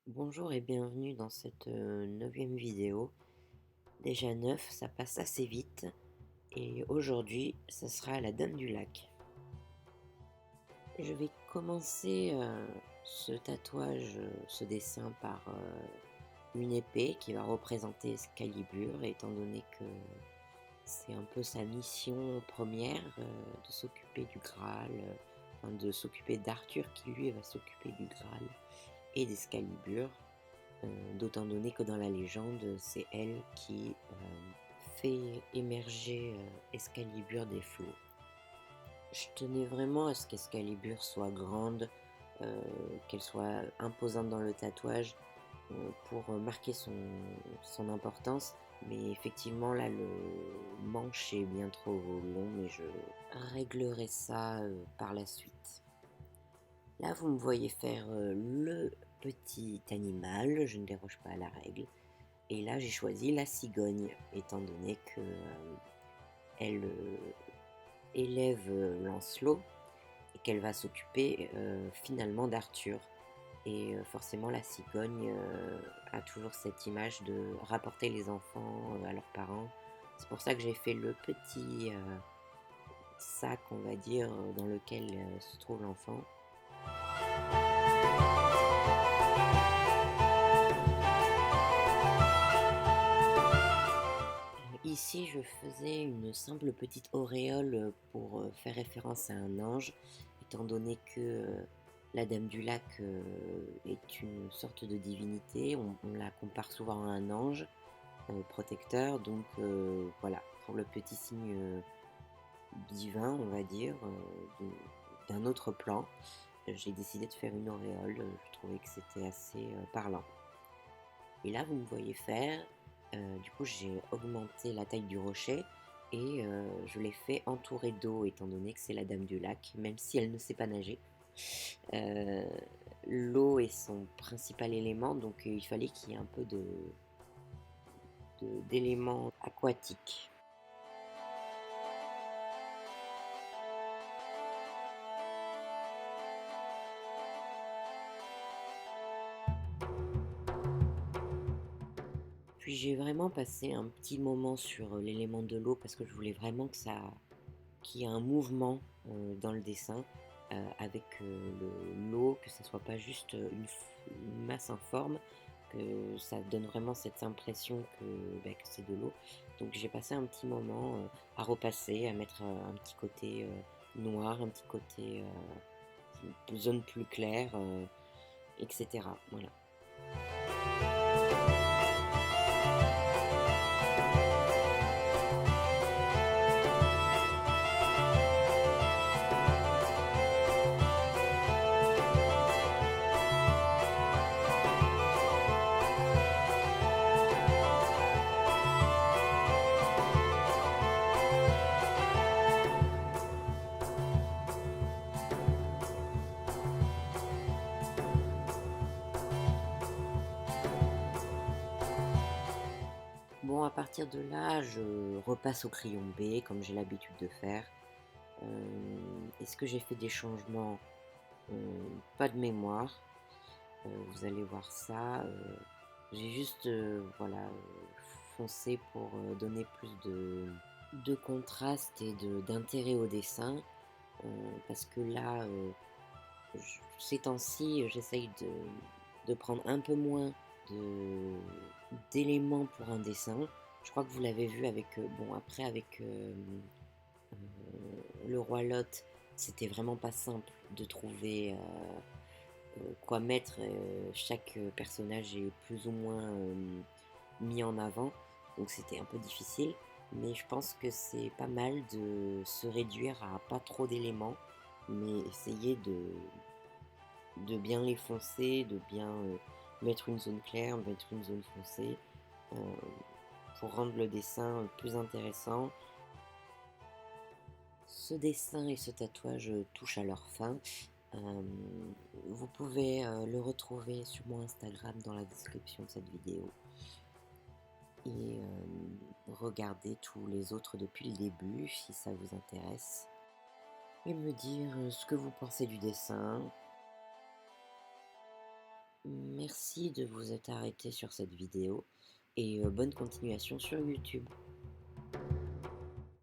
Bonjour et bienvenue dans cette neuvième vidéo. Déjà 9, ça passe assez vite. Et aujourd'hui, ça sera la Dame du Lac. Je vais commencer ce tatouage, ce dessin par une épée qui va représenter Excalibur, étant donné que c'est un peu sa mission première de s'occuper du Graal, enfin de s'occuper d'Arthur qui lui va s'occuper du Graal et d'Excalibur. D'autant donné que dans la légende, c'est elle qui fait émerger Excalibur des flots. Je tenais vraiment à ce qu'Excalibur soit grande, qu'elle soit imposante dans le tatouage pour marquer son importance. Mais effectivement, là, le manche est bien trop long, mais je réglerai ça par la suite. Là, vous me voyez faire le petit animal, je ne déroge pas à la règle. Et là, j'ai choisi la cigogne, étant donné que elle élève Lancelot et qu'elle va s'occuper finalement d'Arthur. Et forcément, la cigogne a toujours cette image de rapporter les enfants à leurs parents. C'est pour ça que j'ai fait le petit sac, on va dire, dans lequel se trouve l'enfant. Ici, je faisais une simple petite auréole pour faire référence à un ange, étant donné que la Dame du Lac est une sorte de divinité. On la compare souvent à un ange protecteur, donc voilà, pour le petit signe divin, on va dire, d'un autre plan, j'ai décidé de faire une auréole. Je trouvais que c'était assez parlant. Et là, vous me voyez faire. Du coup, j'ai augmenté la taille du rocher et je l'ai fait entourer d'eau, étant donné que c'est la Dame du Lac, même si elle ne sait pas nager. Euh, L'eau est son principal élément, donc il fallait qu'il y ait un peu d'éléments aquatiques. Puis j'ai vraiment passé un petit moment sur l'élément de l'eau parce que je voulais vraiment qu'il y ait un mouvement dans le dessin avec l'eau, que ce soit pas juste une masse informe, que ça donne vraiment cette impression que c'est de l'eau. Donc j'ai passé un petit moment à repasser, à mettre un petit côté noir, un petit côté zone plus claire, etc. Voilà. Bon, à partir de là, je repasse au crayon B comme j'ai l'habitude de faire. Est-ce que j'ai fait des changements? Pas de mémoire. Vous allez voir ça. J'ai juste voilà, foncé pour donner plus de contraste et d'intérêt au dessin. Parce que là, ces temps-ci, j'essaye de prendre un peu moins de, d'éléments pour un dessin. Je crois que vous l'avez vu avec, bon après avec le roi Lot, c'était vraiment pas simple de trouver quoi mettre. Chaque personnage est plus ou moins mis en avant, donc c'était un peu difficile. Mais je pense que c'est pas mal de se réduire à pas trop d'éléments, mais essayer de bien les foncer, de bien mettre une zone claire, mettre une zone foncée, euh, pour rendre le dessin plus intéressant. Ce dessin et ce tatouage touchent à leur fin. Euh, Vous pouvez le retrouver sur mon Instagram dans la description de cette vidéo et regarder tous les autres depuis le début si ça vous intéresse et me dire ce que vous pensez du dessin. Merci de vous être arrêté sur cette vidéo et bonne continuation sur YouTube.